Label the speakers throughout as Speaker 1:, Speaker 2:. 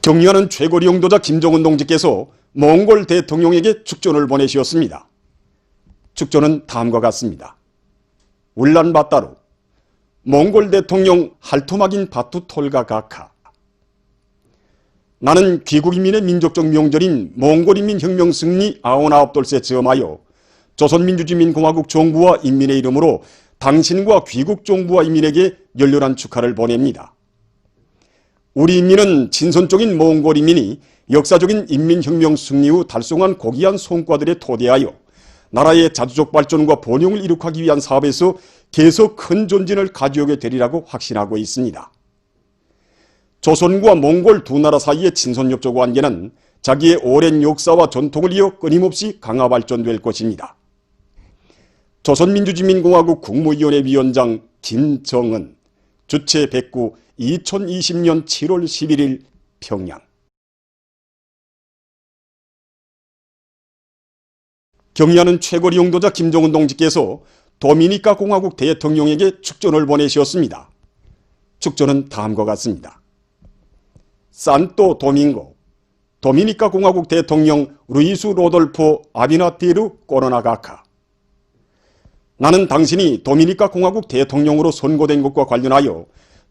Speaker 1: 경의하는 최고리 용도자 김정은 동지께서 몽골 대통령에게 축전을 보내시었습니다. 축전은 다음과 같습니다. 울란바타르 몽골 대통령 할토마긴 바투 톨가 가카. 나는 귀국인민의 민족적 명절인 몽골인민혁명 승리 99돌세 즈음하여 조선민주주의민공화국 정부와 인민의 이름으로 당신과 귀국 정부와 인민에게 열렬한 축하를 보냅니다. 우리 인민은 진선적인 몽골 인민이 역사적인 인민혁명 승리 후 달성한 고귀한 성과들에 토대하여 나라의 자주적 발전과 번영을 이룩하기 위한 사업에서 계속 큰 존진을 가져오게 되리라고 확신하고 있습니다. 조선과 몽골 두 나라 사이의 친선협조 관계는 자기의 오랜 역사와 전통을 이어 끊임없이 강화 발전될 것입니다. 조선민주주의민공화국 국무위원회 위원장 김정은 주최 109 2020년 7월 11일 평양. 경의하는 최고리 용도자 김정은 동지께서 도미니카 공화국 대통령에게 축전을 보내셨습니다. 축전은 다음과 같습니다. 산토 도밍고 도미니카 공화국 대통령 루이스 로돌포 아비나티르 코로나 가카. 나는 당신이 도미니카 공화국 대통령으로 선고된 것과 관련하여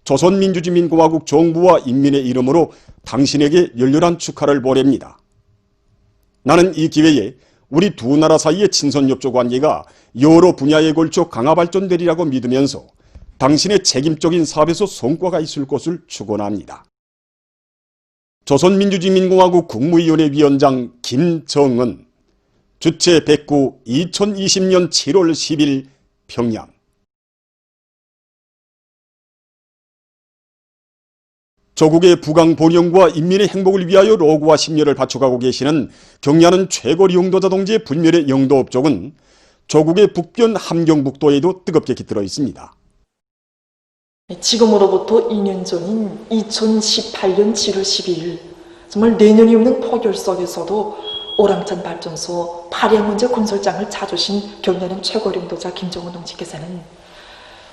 Speaker 1: 조선민주주의민공화국 정부와 인민의 이름으로 당신에게 열렬한 축하를 보냅니다. 나는 이 기회에 우리 두 나라 사이의 친선협조 관계가 여러 분야에 걸쳐 강화 발전되리라고 믿으면서 당신의 책임적인 사업에서 성과가 있을 것을 축원합니다. 조선민주주의민공화국 국무위원회 위원장 김정은 주최 109 2020년 7월 10일 평양. 조국의 부강 번영과 인민의 행복을 위하여 노고와 심려를 바쳐가고 계시는 경의하는 최고리 용도자 동지의 불멸의 영도 업적은 조국의 북변 함경북도에도 뜨겁게 깃들어 있습니다.
Speaker 2: 지금으로부터 2년 전인 2018년 7월 12일 정말 내년이 없는 폭염 속에서도 오랑천 발전소 파량원제 건설장을 찾으신 경의하는 최고리 용도자 김정은 동지께서는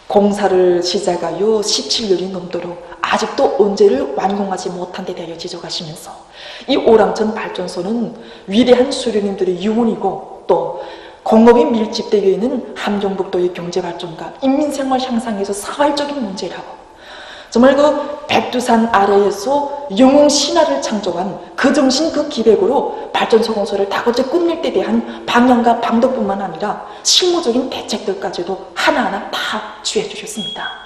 Speaker 2: 공사를 시작하여 17년이 넘도록 아직도 언제를 완공하지 못한 데 대하여 지적하시면서 이 오랑천 발전소는 위대한 수령님들의 유언이고 또 공업이 밀집되어 있는 함경북도의 경제발전과 인민생활 향상에서 사활적인 문제라고 정말 그 백두산 아래에서 영웅 신화를 창조한 그 정신 그 기백으로 발전소 건설을 다고째 끝낼 때 대한 방향과 방법뿐만 아니라 실무적인 대책들까지도 하나하나 다 취해 주셨습니다.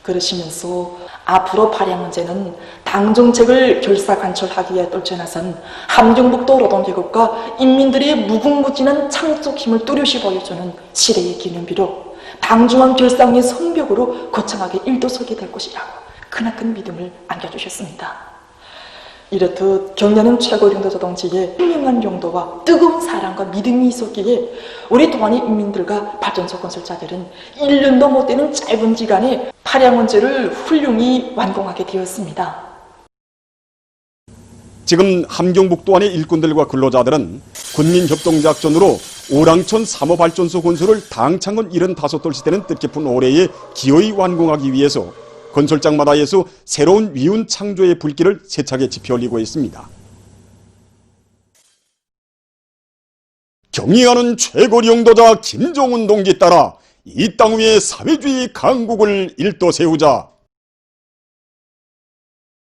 Speaker 2: 그러시면서 앞으로 발행 문제는 당정책을 결사관철하기 위해 떨쳐나선 함경북도 노동계급과 인민들의 무궁무진한 창조적 힘을 뚜렷이 보여주는 시대의 기념비로 당중한 결상의 성벽으로 거창하게 일도서게 될 것이라고 크나큰 믿음을 안겨주셨습니다. 이렇듯 경의하는 최고리 용도자 동지의 훌륭한 용도와 뜨거운 사랑과 믿음이 있었기에 우리 동안의 인민들과 발전소 건설자들은 1년도 못 되는 짧은 기간에 파량원제를 훌륭히 완공하게 되었습니다.
Speaker 1: 지금 함경북도 안의 일꾼들과 근로자들은 군민협동작전으로 오랑천 3호 발전소 건설을 당창은 75돌씩 되는 뜻깊은 올해에 기어이 완공하기 위해서 건설장마다에서 새로운 위훈 창조의 불길을 세차게 지펴올리고 있습니다. 경의하는 최고리 용도자 김정은 동지 따라 이 땅 위에 사회주의 강국을 일도 세우자.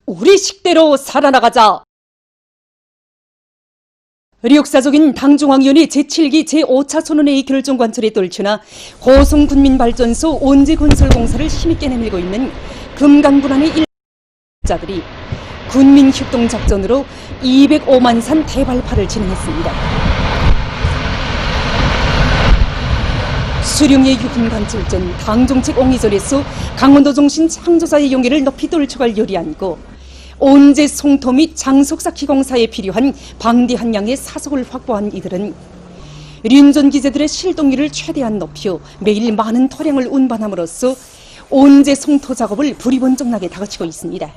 Speaker 3: 우리 식대로 살아나가자. 역사적인 당중앙위원회 제7기 제5차 선언회의 결정관철에 떨쳐나 고성군민발전소 온재건설공사를 힘있게 내밀고 있는 금강군안의 일자들이 군민협동작전으로 205만 산 대발파를 진행했습니다. 수령의 유훈관철전 당정책 옹이전에서 강원도 정신 창조자의 용예를 높이 떨쳐갈 열의안고 온재 송토 및 장속사 기공사에 필요한 방대한 양의 사석을 확보한 이들은 륜전 기재들의 실동률을 최대한 높여 매일 많은 토량을 운반함으로써 온재 송토 작업을 부리번쩍나게 다그치고 있습니다.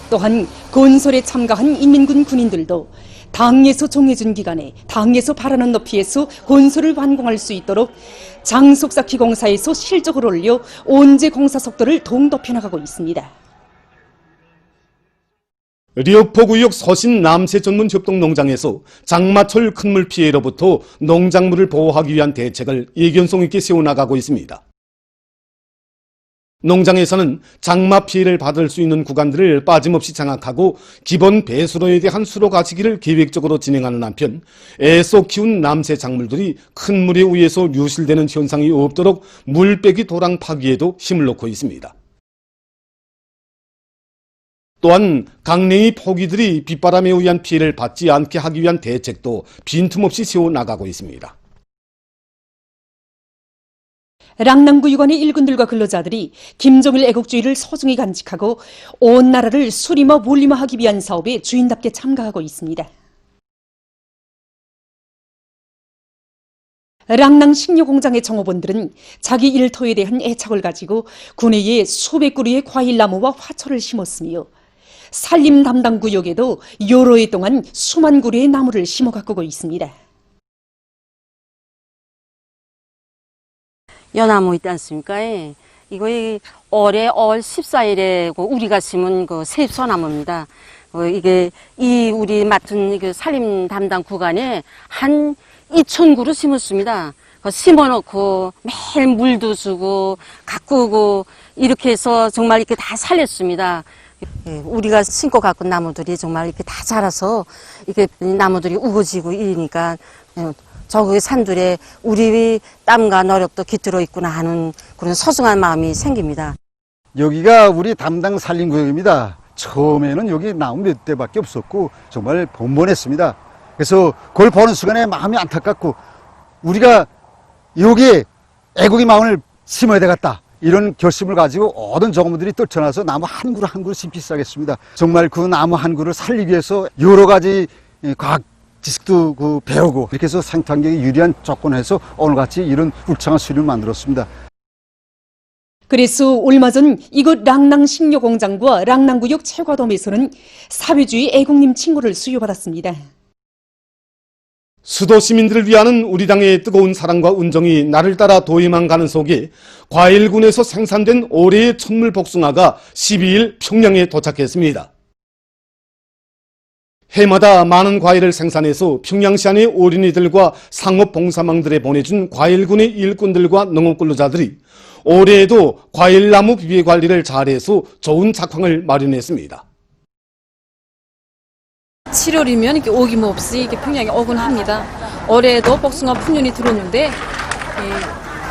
Speaker 3: 또한 건설에 참가한 인민군 군인들도 당에서 정해준 기간에 당에서 바라는 높이에서 건설을 완공할 수 있도록 장속사 기공사에서 실적을 올려 온재 공사 속도를 더욱 높여나가고 있습니다.
Speaker 4: 리어포구역 서신 남새 전문 협동농장에서 장마철 큰물 피해로부터 농작물을 보호하기 위한 대책을 예견성 있게 세워나가고 있습니다. 농장에서는 장마 피해를 받을 수 있는 구간들을 빠짐없이 장악하고 기본 배수로에 대한 수로 가시기를 계획적으로 진행하는 한편 애써 키운 남새 작물들이 큰 물에 의해서 유실되는 현상이 없도록 물빼기 도랑 파기에도 힘을 놓고 있습니다. 또한 강냉이 포기들이 빗바람에 의한 피해를 받지 않게 하기 위한 대책도 빈틈없이 세워나가고 있습니다.
Speaker 3: 랑남구유관의 일꾼들과 근로자들이 김정일 애국주의를 소중히 간직하고 온 나라를 수리마 몰리마하기 위한 사업에 주인답게 참가하고 있습니다. 랑낭 식료공장의 정업원들은 자기 일터에 대한 애착을 가지고 군내에 수백 그루의 과일나무와 화초를 심었으며 산림 담당 구역에도 여러 해 동안 수만 그루의 나무를 심어 가꾸고 있습니다.
Speaker 5: 연나무 있지 않습니까? 이거 올해 5월 14일에 우리가 심은 그 세입소나무입니다. 이게 우리 맡은 그 산림 담당 구간에 한 2,000그루 심었습니다. 심어놓고 매일 물도 주고 가꾸고 이렇게 해서 정말 이렇게 다 살렸습니다. 우리가 심고 가꾼 나무들이 정말 이렇게 다 자라서 이렇게 나무들이 우거지고 이러니까 저 산들에 우리 땀과 노력도 깃들어 있구나 하는 그런 소중한 마음이 생깁니다.
Speaker 6: 여기가 우리 담당 산림구역입니다. 처음에는 여기 나무 몇 대밖에 없었고 정말 번번했습니다. 그래서 그걸 보는 순간에 마음이 안타깝고 우리가 여기에 애국의 마음을 심어야 되겠다. 이런 결심을 가지고 모든 정부들이 떨쳐나서 나무 한 그루 한 그루 심기 시작했습니다. 정말 그 나무 한 그루를 살리기 위해서 여러 가지 과학 지식도 배우고 이렇게 해서 생태환경에 유리한 조건에서 오늘같이 이런 울창한 수리를 만들었습니다.
Speaker 3: 그래서 얼마 전 이곳 랑낭 식료공장과 랑낭구역 채과돔에서는 사회주의 애국님 칭호를 수여받았습니다.
Speaker 4: 수도 시민들을 위하는 우리 당의 뜨거운 사랑과 운정이 나를 따라 도에만 가는 속에 과일군에서 생산된 올해의 천물 복숭아가 12일 평양에 도착했습니다. 해마다 많은 과일을 생산해서 평양시안의 어린이들과 상업봉사망들에 보내준 과일군의 일꾼들과 농업근로자들이 올해에도 과일나무 비비 관리를 잘해서 좋은 작황을 마련했습니다.
Speaker 7: 7월이면 이렇게 어김없이 이렇게 평양에 오곤 합니다. 올해에도 복숭아 풍년이 들었는데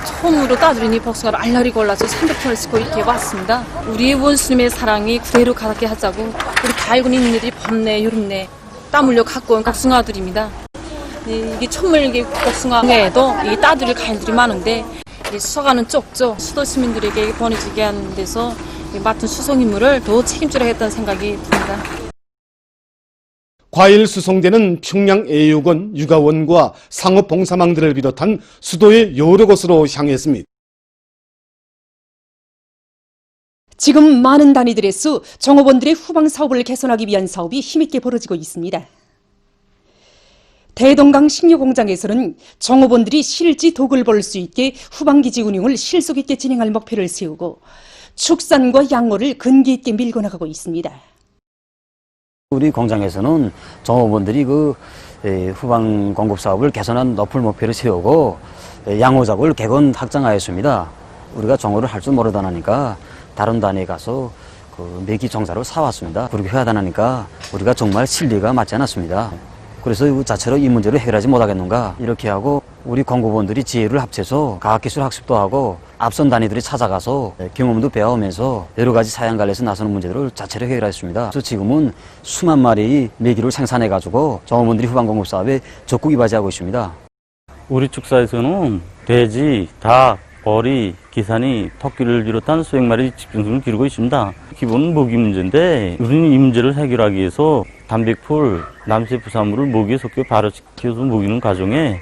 Speaker 7: 처음으로 따들이니 복숭아를 알알이 골라서 300톤을 싣고 이렇게 왔습니다. 우리 원수님의 사랑이 그대로 가득해 하자고 우리 과일군 있는이들이 봄내 여름내 땀 흘려 갖고 온 복숭아들입니다. 이게 천물 복숭아에도 이 따들일 과일들이 많은데 수서가는 쪽죠. 수도 시민들에게 보내주게 하는 데서 맡은 수송 임무를 더 책임지려 했다는 생각이 듭니다.
Speaker 4: 과일 수송대는 평양애육원, 육아원과 상업봉사망들을 비롯한 수도의 여러 곳으로 향했습니다.
Speaker 3: 지금 많은 단위들에서 정업원들의 후방 사업을 개선하기 위한 사업이 힘있게 벌어지고 있습니다. 대동강 식료공장에서는 정업원들이 실지 덕을 벌 수 있게 후방기지 운영을 실속 있게 진행할 목표를 세우고 축산과 양호를 근기 있게 밀고 나가고 있습니다.
Speaker 8: 우리 공장에서는 정업원들이 후방 공급 사업을 개선한 높을 목표를 세우고 양호 작업을 객원 확장하였습니다. 우리가 정호를 할 줄 모르다 하니까 다른 단위에 가서 메기 정사를 사왔습니다. 그렇게 해야 하니까 우리가 정말 실리가 맞지 않았습니다. 그래서 이 자체로 이 문제를 해결하지 못하겠는가 이렇게 하고 우리 공급원들이 지혜를 합쳐서 과학기술 학습도 하고 앞선 단위들이 찾아가서 경험도 배워오면서 여러 가지 사양 관련해서 나서는 문제들을 자체로 해결했습니다. 그래서 지금은 수만 마리의 메기를 생산해가지고 정업원들이 후방 공급 사업에 적극 이바지하고 있습니다.
Speaker 9: 우리 축사에서는 돼지, 닭, 어리, 기산이, 토끼를 비롯한 수백 마리 집중수를 기르고 있습니다. 기본은 모기 문제인데 우리는 이 문제를 해결하기 위해서 단백풀, 남새 부산물을 모기에 섞여 발효시켜서 먹이는 과정에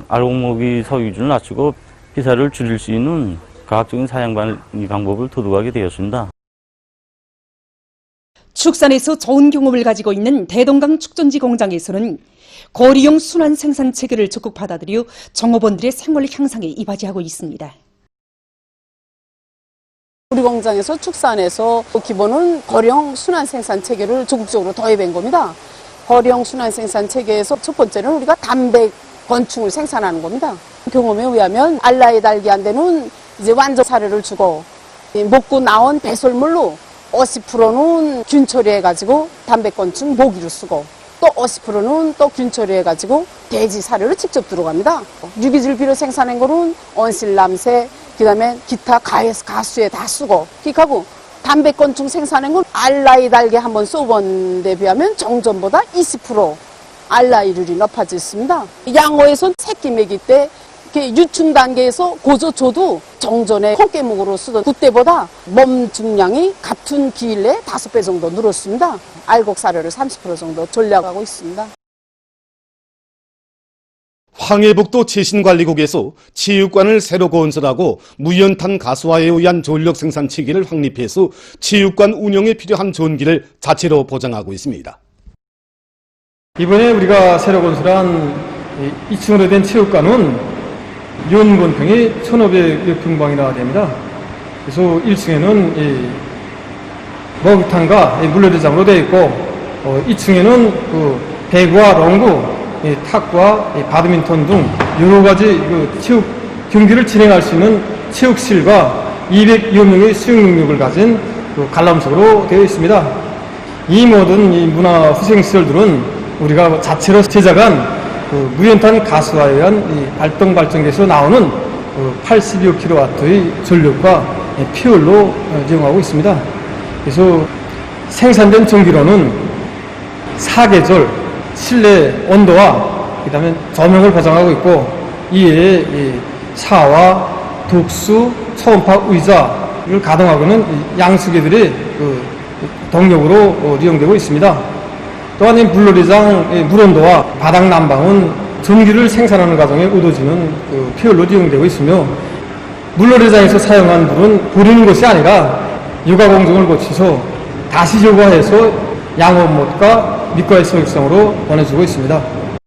Speaker 9: 알곡모기 서기준을 낮추고 피사를 줄일 수 있는 과학적인 사양 방법을 도둑하게 되었습니다.
Speaker 3: 축산에서 좋은 경험을 가지고 있는 대동강 축전지 공장에서는 거리용 순환 생산 체계를 적극 받아들여 정업원들의 생활 향상에 이바지하고 있습니다.
Speaker 10: 우리 공장에서 축산해서 기본은 거령 순환 생산 체계를 적극적으로 도입한 겁니다. 거령 순환 생산 체계에서 첫 번째는 우리가 단백 건충을 생산하는 겁니다. 경험에 의하면 알라에 달기 한 데는 이제 완전 사료를 주고 먹고 나온 배설물로 50%는 균 처리해가지고 단백 건충 모기를 쓰고 또 50%는 또 균 처리해가지고 돼지 사료를 직접 들어갑니다. 유기질 비료 생산한 거는 온실남새, 그다음에 기타 가수에 다 쓰고 그하고 단백건충 생산한 건 알라이 달게 한번 쏘본 데 비하면 정전보다 20% 알라이률이 높아져 있습니다. 양호에선 새끼 먹일 때 유충 단계에서 고조초도 정전에 콩깨묵으로 쓰던 그때보다 몸 중량이 같은 기일 내에 5배 정도 늘었습니다. 알곡 사료를 30% 정도 전략하고 있습니다.
Speaker 4: 황해북도 제신관리국에서 체육관을 새로 건설하고 무연탄 가스화에 의한 전력 생산 체계를 확립해서 체육관 운영에 필요한 전기를 자체로 보장하고 있습니다.
Speaker 11: 이번에 우리가 새로 건설한 2층으로 된 체육관은 연건평이 1,500평방이나 됩니다. 그래서 1층에는 목욕탕과 물놀이장으로 되어 있고 2층에는 그 배구와 롱구, 탁구와 바드민턴 등 여러 가지 체육 경기를 진행할 수 있는 체육실과 200여 명의 수영 능력을 가진 관람석으로 되어 있습니다. 이 모든 문화 후생시설들은 우리가 자체로 제작한 무연탄 가스화에 의한 발전기에서 나오는 82억 킬로와트의 전력과 퓨얼로 이용하고 있습니다. 그래서 생산된 전기로는 사계절 실내 온도와 그다음에 조명을 보장하고 있고 이에 샤와 독수, 초음파 의자를 가동하고는 양수기들이 동력으로 이용되고 있습니다. 또한 이 물놀이장 물온도와 바닥 난방은 전기를 생산하는 과정에 얻어지는 퓨얼로 이용되고 있으며 물놀이장에서 사용한 물은 버리는 것이 아니라 유가 공정을 거쳐서 다시 제거해서 양호못과 밑과의 소육성으로 보내주고 있습니다.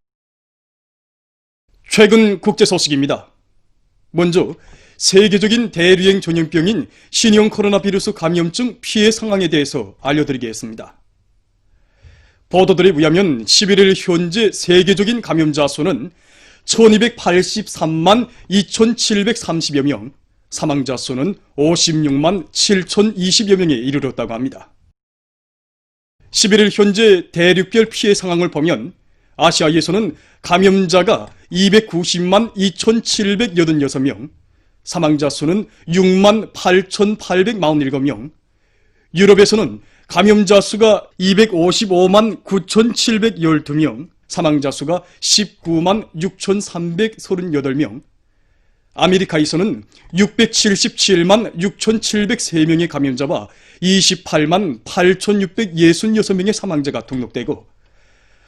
Speaker 1: 최근 국제 소식입니다. 먼저 세계적인 대유행 전염병인 신형 코로나 바이러스 감염증 피해 상황에 대해서 알려드리겠습니다. 보도들에 의하면 11일 현재 세계적인 감염자 수는 1283만 2730여 명, 사망자 수는 56만 7020여 명에 이르렀다고 합니다. 11일 현재 대륙별 피해 상황을 보면 아시아에서는 감염자가 290만 2786명, 사망자 수는 6만 8847명, 유럽에서는 감염자 수가 255만 9712명, 사망자 수가 19만 6338명, 아메리카에서는 677만 6703명의 감염자와 28만 8666명의 사망자가 등록되고,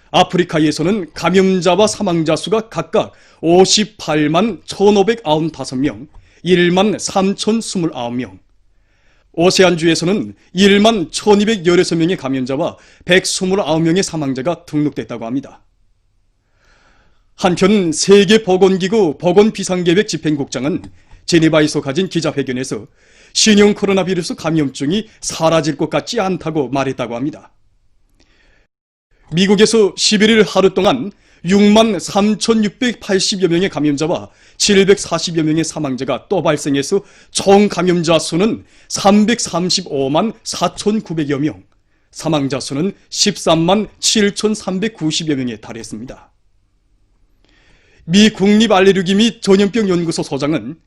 Speaker 1: 아프리카에서는 감염자와 사망자 수가 각각 58만 1595명, 1만 3029명, 오세안주에서는 1만 1216명의 감염자와 129명의 사망자가 등록됐다고 합니다. 한편 세계보건기구 보건비상계획 집행국장은 제네바에서 가진 기자회견에서 신형 코로나 바이러스 감염증이 사라질 것 같지 않다고 말했다고 합니다. 미국에서 11일 하루 동안 6만 3,680여 명의 감염자와 740여 명의 사망자가 또 발생해서 총 감염자 수는 335만 4,900여 명, 사망자 수는 13만 7,390여 명에 달했습니다. 미 국립알레르기 및 전염병 연구소 소장은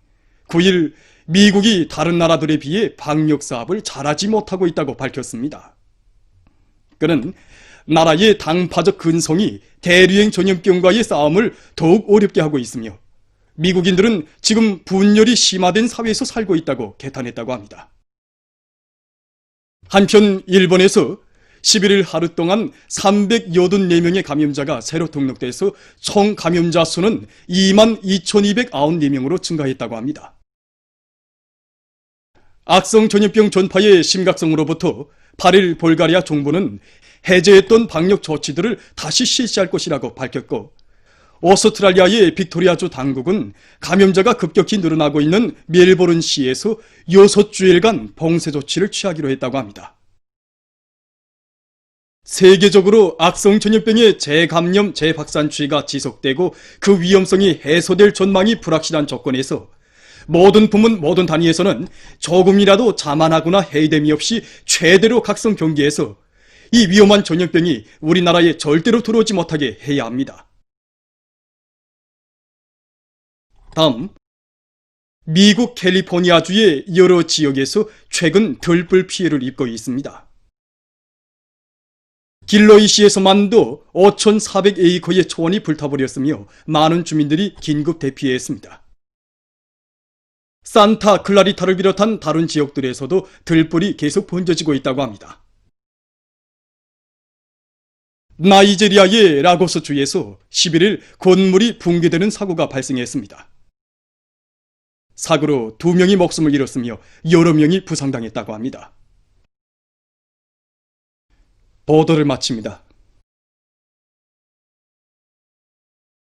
Speaker 1: 9일 미국이 다른 나라들에 비해 방역 사업을 잘하지 못하고 있다고 밝혔습니다. 그는 나라의 당파적 근성이 대유행 전염병과의 싸움을 더욱 어렵게 하고 있으며 미국인들은 지금 분열이 심화된 사회에서 살고 있다고 개탄했다고 합니다. 한편 일본에서 11일 하루 동안 384명의 감염자가 새로 등록돼서 총 감염자 수는 2만 2294명으로 증가했다고 합니다. 악성 전염병 전파의 심각성으로부터 8일 불가리아 정부는 해제했던 방역 조치들을 다시 실시할 것이라고 밝혔고, 오스트랄리아의 빅토리아주 당국은 감염자가 급격히 늘어나고 있는 멜버른시에서 6주일간 봉쇄 조치를 취하기로 했다고 합니다. 세계적으로 악성 전염병의 재감염, 재확산 추이가 지속되고 그 위험성이 해소될 전망이 불확실한 조건에서 모든 부문, 모든 단위에서는 조금이라도 자만하거나 해이됨이 없이 최대로 각성 경계해서 이 위험한 전염병이 우리나라에 절대로 들어오지 못하게 해야 합니다. 다음, 미국 캘리포니아주의 여러 지역에서 최근 들불 피해를 입고 있습니다. 길로이시에서만도 5,400에이커의 초원이 불타버렸으며 많은 주민들이 긴급 대피했습니다. 산타 클라리타를 비롯한 다른 지역들에서도 들불이 계속 번져지고 있다고 합니다. 나이제리아의 라고스주에서 11일 건물이 붕괴되는 사고가 발생했습니다. 사고로 2명이 목숨을 잃었으며 여러 명이 부상당했다고 합니다. 보도를 마칩니다.